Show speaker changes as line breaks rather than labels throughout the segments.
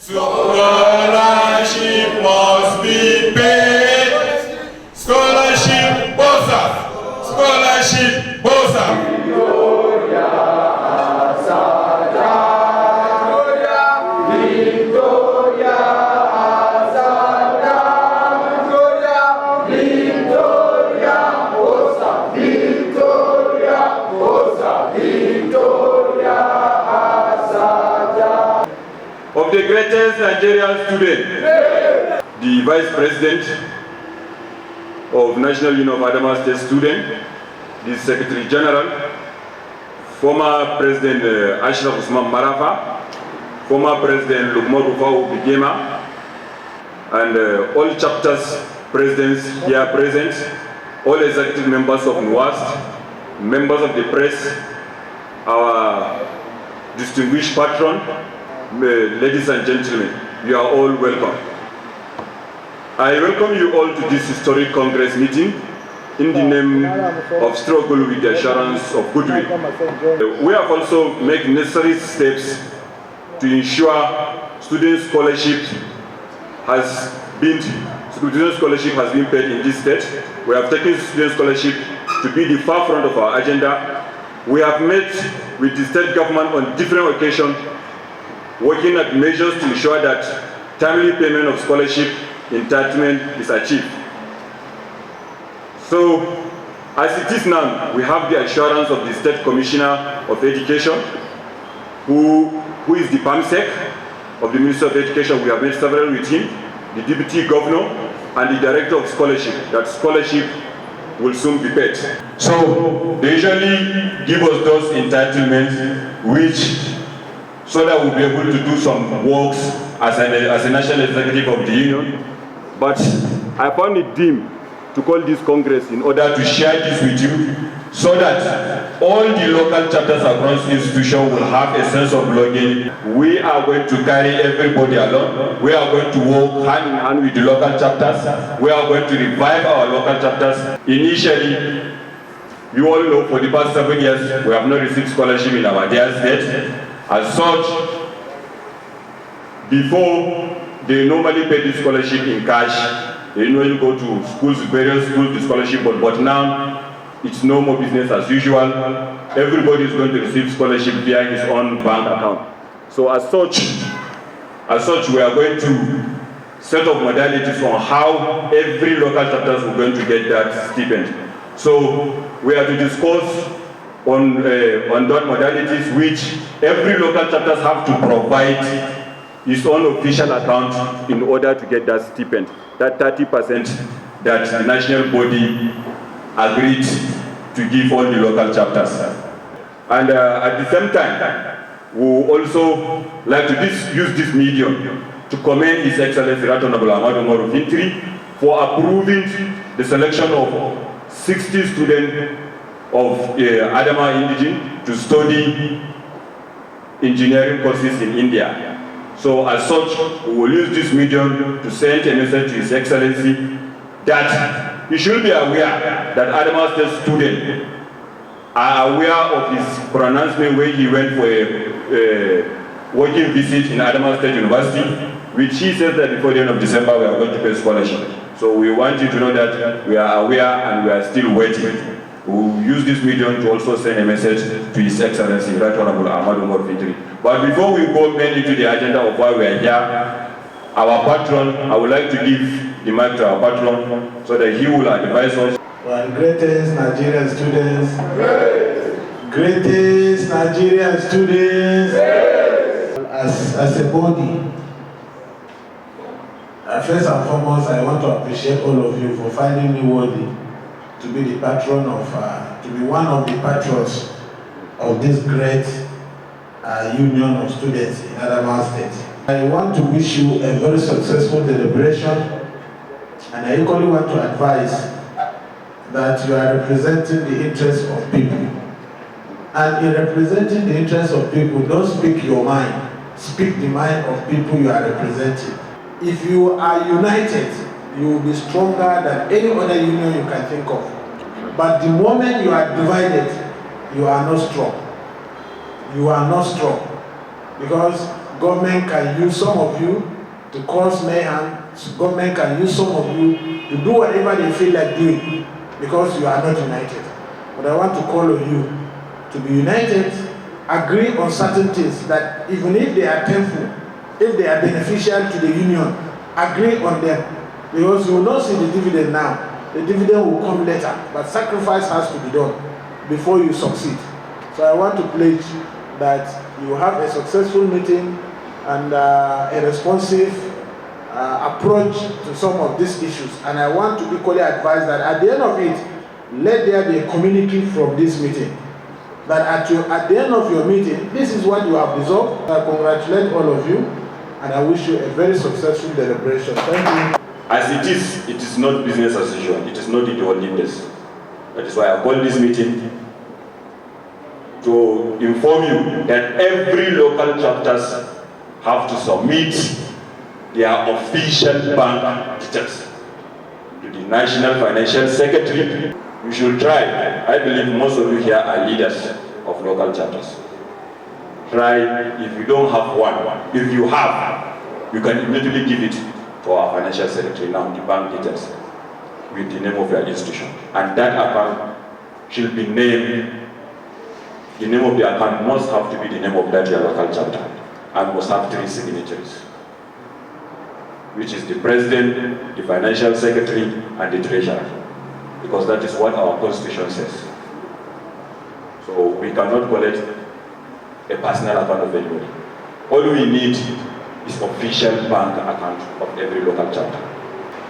Scholarship must be paid. Scholarship Bosa. Scholarship Bosa. Of the greatest Nigerian student, the Vice President of National Union of Adamawa State Student, the Secretary General, former President Ashraf Usman Marafa, former President Lukman Rufa'u Bigema, and all chapters presidents here present, all executive members of NWAST, members of the press, our distinguished patron, ladies and gentlemen, you are all welcome. I welcome you all to this historic Congress meeting in the name of struggle with the assurance of goodwill. We have also made necessary steps to ensure student scholarship has been paid in this state. We have taken student scholarship to be the forefront of our agenda. We have met with the state government on different occasions, working at measures to ensure that timely payment of scholarship entitlement is achieved. So, as it is now, we have the assurance of the State Commissioner of Education, who is the PAMSEC of the Ministry of Education. We have made several with him, the Deputy Governor, and the Director of Scholarship, that scholarship will soon be paid. So, they usually give us those entitlements so that we'll be able to do some works as a national executive of the union. But I found it deemed to call this Congress in order to share this with you, so that all the local chapters across the institution will have a sense of belonging. We are going to carry everybody along. We are going to work hand in hand with the local chapters. We are going to revive our local chapters. Initially, you all know for the past 7 years, we have not received scholarship in our dear state. As such, before they normally pay the scholarship in cash, they normally go to schools, various schools, the scholarship, but now it's no more business as usual. Everybody is going to receive scholarship via his own bank account. So as such, we are going to set up modalities on how every local chapter is going to get that stipend. So we are to discuss on that modalities, which every local chapters have to provide its own official account in order to get that stipend, that 30% that the national body agreed to give all the local chapters. And at the same time, we also like to use this medium to commend His Excellency Right Honorable Ahmadu Umaru Fintiri for approving the selection of 60 students of Adamawa Indigene to study engineering courses in India. So as such, we will use this medium to send a message to His Excellency that he should be aware that Adamawa State students are aware of his pronouncement when he went for a working visit in Adamawa State University, which he said that before the end of December we are going to pay scholarship. So we want you to know that we are aware and we are still waiting. We will use this medium to also send a message to His Excellency Right Honorable Ahmadu Umaru Fintiri. But before we go into the agenda of why we are here, our patron, I would like to give the mic to our patron so that he will advise us.
Well, greatest Nigerian students, greatest Nigerian students, as a body, first and foremost, I want to appreciate all of you for finding me worthy to be the patron of, to be one of the patrons of this great union of students in Adamawa State. I want to wish you a very successful deliberation, and I equally want to advise that you are representing the interests of people. And in representing the interests of people, don't speak your mind, speak the mind of people you are representing. If you are united, you will be stronger than any other union you can think of. But the moment you are divided, you are not strong. You are not strong. Because government can use some of you to cause mayhem. Government can use some of you to do whatever they feel like doing because you are not united. But I want to call on you to be united, agree on certain things that even if they are painful, if they are beneficial to the union, agree on them. Because you will not see the dividend now. The dividend will come later, but sacrifice has to be done before you succeed. So I want to pledge that you have a successful meeting and a responsive approach to some of these issues. And I want to equally advise that at the end of it, let there be a communique from this meeting. That at the end of your meeting, this is what you have resolved. I congratulate all of you, and I wish you a very successful deliberation. Thank you.
As it is not business as usual. It is not the orderliness. That is why I called this meeting to inform you that every local chapters have to submit their official bank details to the National Financial Secretary. You should try. I believe most of you here are leaders of local chapters. Try, if you don't have one, if you have, you can immediately give it to our financial secretary now, the bank details with the name of your institution. And that account should be named, the name of the account must have to be the name of that your local chapter and must have 3 signatories, which is the president, the financial secretary, and the treasurer, because that is what our constitution says. So we cannot collect a personal account of anybody. All we need is official bank account of every local chapter.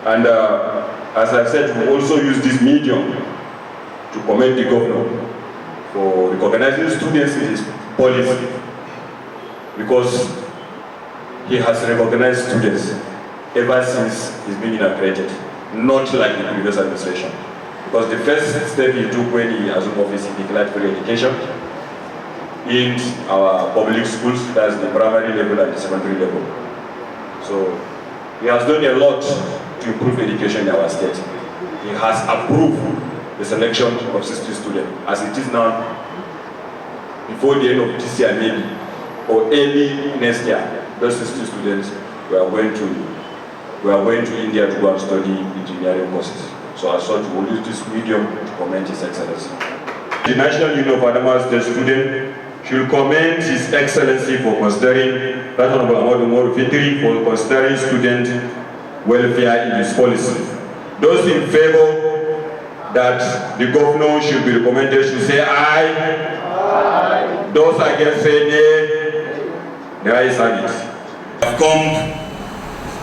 And as I said, we also use this medium to commend the governor for recognizing students in his policy, because he has recognized students ever since he's been inaugurated, not like the previous administration. Because the first step he took when he assumed office, he declared free education in our public schools, that's the primary level and the secondary level. So he has done a lot to improve education in our state. He has approved the selection of 60 students. As it is now, before the end of this year maybe, or early next year, those 60 students we are going to India to go and study engineering courses. So I thought we will use this medium to commend His Excellency. The National Union of Adamawa State Students should commend His Excellency for considering, Right Honorable Ahmadu Umaru Fintiri, for considering student welfare in his policy. Those in favor that the governor should be recommended should say aye. Aye. Those against say nay. The ayes have it. I've come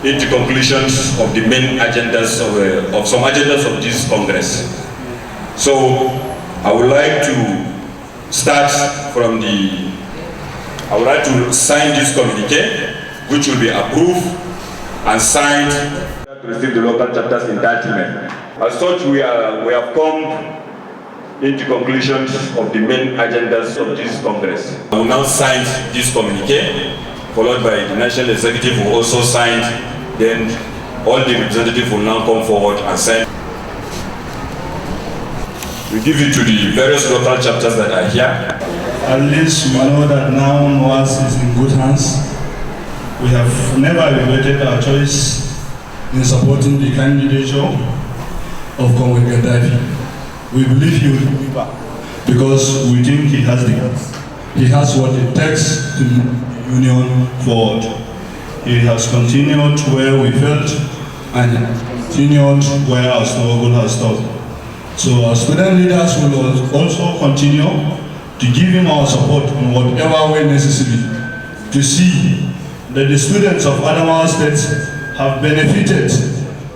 into conclusions of the main agendas of some agendas of this Congress. So I would like to start from I would like to sign this communique, which will be approved and signed to receive the local chapter's entitlement. As such, we have come into conclusions of the main agendas of this Congress. I will now sign this communique, followed by the National Executive who also signed. Then all the representatives will now come forward and sign. We give it to the various local chapters that are here.
At least we know that now NOAS is in good hands. We have never regretted our choice in supporting the candidature of Comrade Gaddafi. We believe he will be back because we think he has the guts. He has what it takes to move the union forward. He has continued where we failed and continued where our struggle has stopped. So our student leaders will also continue to give him our support in whatever way necessary to see that the students of Adamawa State have benefited,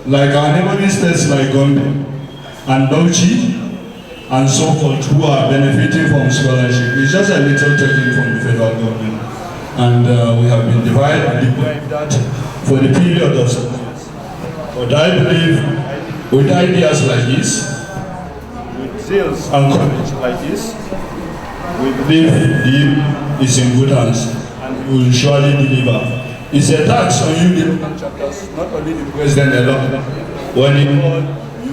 like our neighboring states like Gombe and Bauchi and so forth, who are benefiting from scholarship. It's just a little taken from the federal government. And we have been divided that for the period of some years. But I believe with ideas like this, with zeals and courage like this, we believe he is in good hands and he will surely deliver. It's a tax on you, the local chapters, not only the president alone. When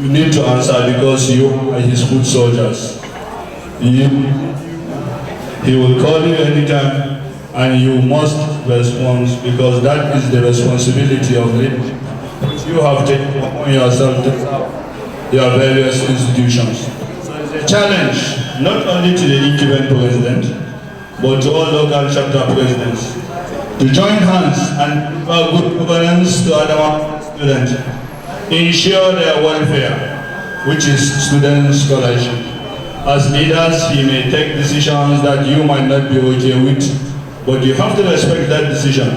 you need to answer because you are his foot soldiers. He will call you anytime and you must response, because that is the responsibility of leadership. You have taken upon yourself to serve your various institutions. So it's a challenge, not only to the incumbent president, but to all local chapter presidents, to join hands and give good governance to Adamawa students, ensure their welfare, which is student scholarship. As leaders, you may take decisions that you might not be okay with, but you have to respect that decision.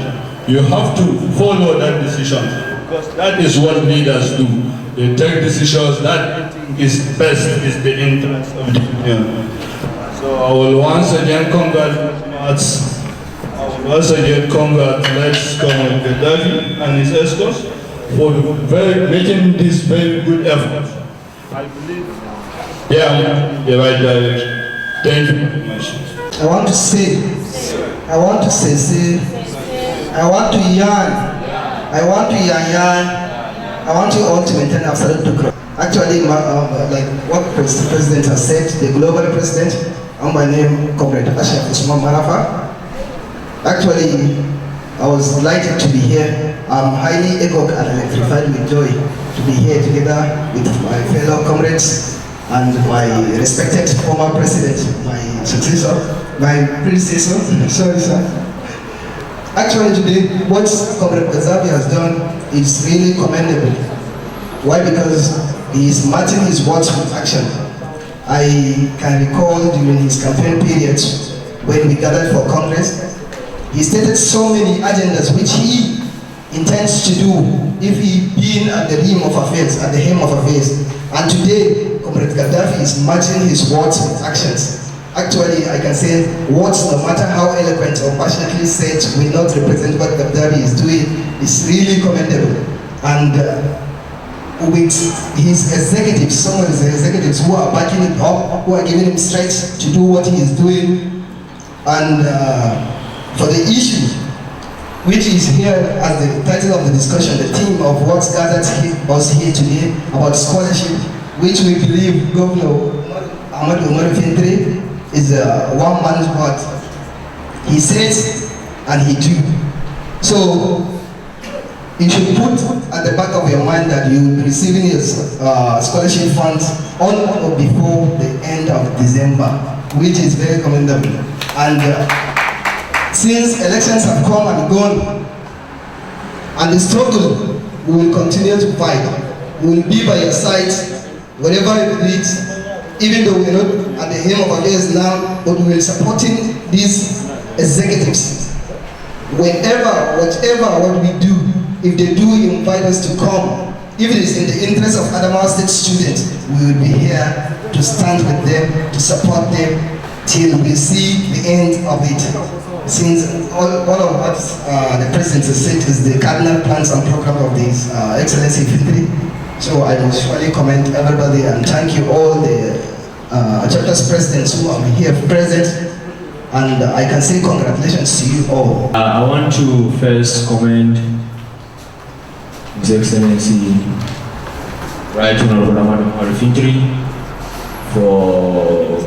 You have to follow that decision, because that is what leaders do. They take decisions that is best, is the interest of the union. So I will once again congratulate Comrade Gaddafi and his escorts for making this very good effort. I believe the right direction. Thank you very much.
I want to you all to maintain absolute decorum. Actually, like what the president has said, the global president, and my name, Comrade Ashraf Usman Marafa. Actually, I was delighted to be here. I'm highly echoed and electrified with joy to be here together with my fellow comrades and my respected former president, my predecessor, sorry sir. Actually today, what Comrade Gaddafi has done is really commendable. Why? Because he is matching his words with action. I can recall during his campaign period when we gathered for Congress, he stated so many agendas which he intends to do if he being at the helm of affairs, And today, Comrade Gaddafi is matching his words with actions. Actually, I can say words, no matter how eloquent or passionately said, will not represent what Gaddafi is doing. It's really commendable. And with his executives, some of his executives who are backing him up, who are giving him strength to do what he is doing, and for the issue, which is here as the title of the discussion, the theme of what's gathered us here today about scholarship, which we believe Governor Ahmadu Umaru Fintri is one man's word. He says and he do. So you should put at the back of your mind that you will be receiving your scholarship funds on or before the end of December, which is very commendable. And since elections have come and gone, and the struggle, we will continue to fight. We will be by your side, wherever it leads, even though we're not at the helm of affairs now, but we will be supporting these executives. Whatever what we do, if they do invite us to come, if it is in the interest of Adamawa State students, we will be here to stand with them, to support them, till we see the end of it. Since all of what the president has said is the cardinal plans and program of this Excellency Fintri. So I will surely commend everybody and thank you all the chapters presidents who are here present, and I can say congratulations to you all.
I want to first commend His Excellency Right Honorable Ahmadu Umaru Fintri for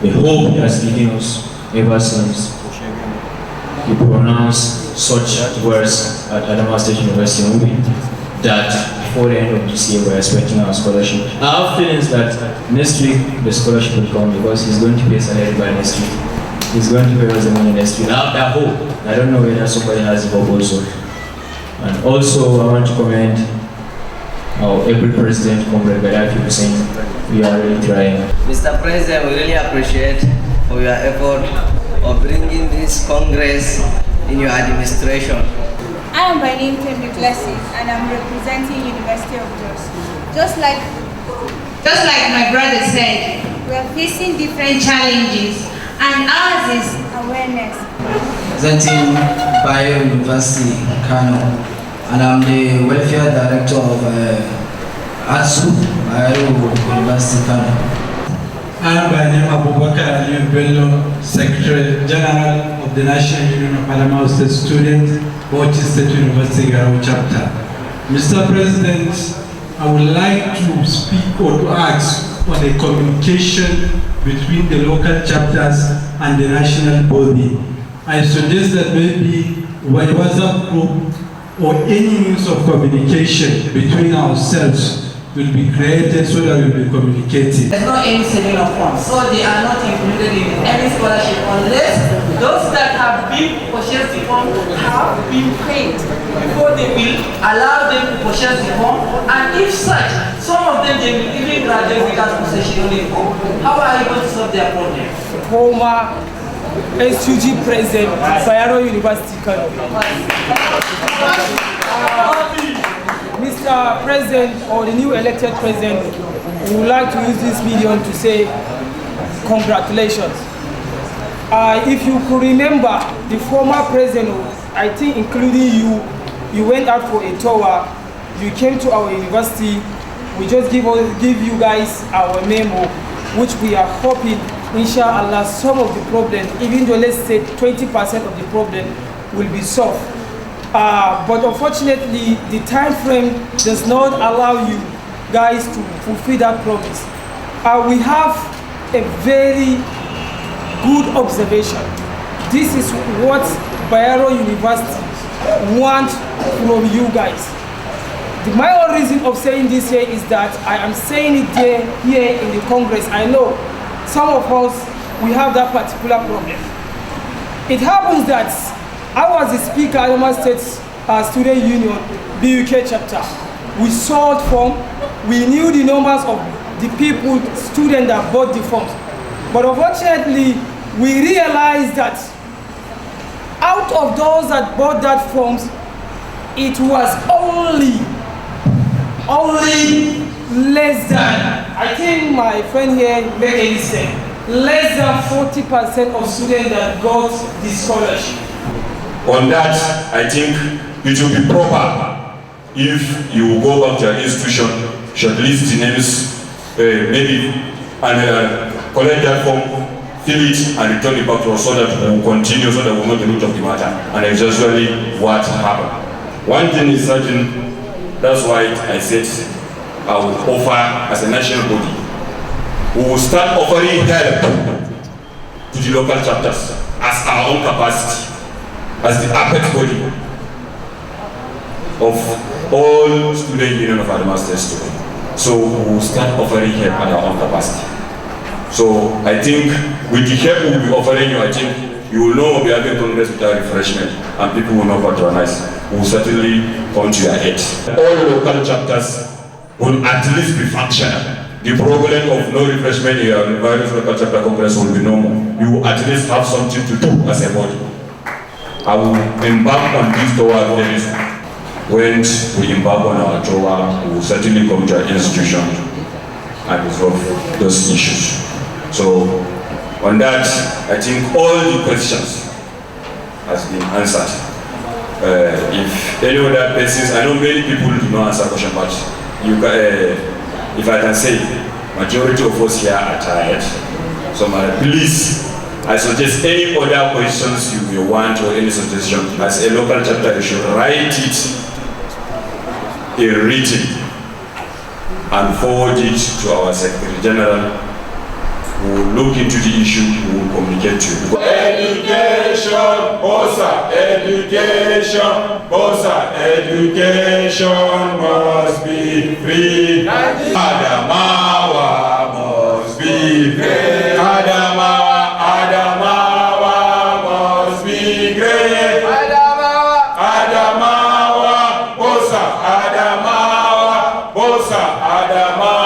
the hope he has given us ever since he pronounced such words at Adamawa State University that before the end of this year we're expecting our scholarship. I have feelings that next week the scholarship will come because he's going to pay salary by next week. He's going to pay us the money next week. I hope. I don't know whether somebody has the hope also. And also I want to commend our able President, Comrade Gaddafi, for saying we are really trying.
Mr. President, we really appreciate for your effort of bringing this Congress in your administration.
I am by name Tembi Blessing and I'm representing University of Jos. Just like my brother said, we are facing different challenges and ours is awareness.
Representing Bayo University, Kano, and I'm the welfare director of ASU, Bayo University, Kano.
I am by name Abubakar Ali Bello, Secretary General of the National Union of Adamawa State Students, Bauchi State University, Garau Chapter. Mr. President, I would like to speak or to ask on the communication between the local chapters and the national body. I suggest that maybe by WhatsApp group or any means of communication between ourselves will be created so that we'll be communicating.
There's not any saving of funds, so they are not included in any scholarship unless those that have been purchased the form have been paid before they will allow them to purchase the form. And if such, some of them they will even graduate without possession only form. How are you going to solve their problem?
Former SUG President, Bayero University, Kano. Mr. President, or the new elected president, we would like to use this medium to say congratulations. If you could remember, the former president, I think including you went out for a tour, you came to our university, we just give you guys our memo, which we are hoping, inshallah, some of the problem, even though let's say 20% of the problem will be solved. But unfortunately, the time frame does not allow you guys to fulfill that promise. We have a very good observation. This is what Bayero University wants from you guys. My own reason of saying this here is that I am saying it here in the Congress. I know some of us, we have that particular problem. It happens that I was the speaker at Adamawa State Student Union, BUK chapter. We sold form, we knew the numbers of the people, students that bought the forms. But unfortunately, we realized that out of those that bought that forms, it was only less than, I think my friend here made it say, less than 40% of students that got the scholarship.
On that, I think it will be proper if you go back to your institution, shortlist the names, maybe, and collect that form, fill it, and return it back to us so that we will continue, so that we will know the root of the matter. And it's usually what happened. One thing is certain, that's why I said I will offer as a national body. We will start offering help to the local chapters as our own capacity, as the apex body of all student union of Adamawa State students. So we will start offering help at our own capacity. So I think with the help we will be offering you, I think you will know we'll be having Congress without refreshment and people will not patronize. We will certainly come to your aid. All local chapters will at least be functional. The problem of no refreshment here in various local chapter Congress will be normal. You will at least have something to do as a body. I will embark on this tour very soon. When we embark on our tour, we will certainly come to our institution and resolve those issues. So, on that, I think all the questions has been answered. If any other persons, I know many people do not answer questions, but you if I can say, majority of us here are tired. So, please, I suggest any other questions you may want or any suggestion. As a local chapter, you should write it in written and forward it to our Secretary General. We will look into the issue, we will communicate to you. Education, Bosa, education, Bosa, education must be free. Adamawa must be great. Adamawa must be great. Adamawa, Bosa, Adamawa, Bosa, Adamawa.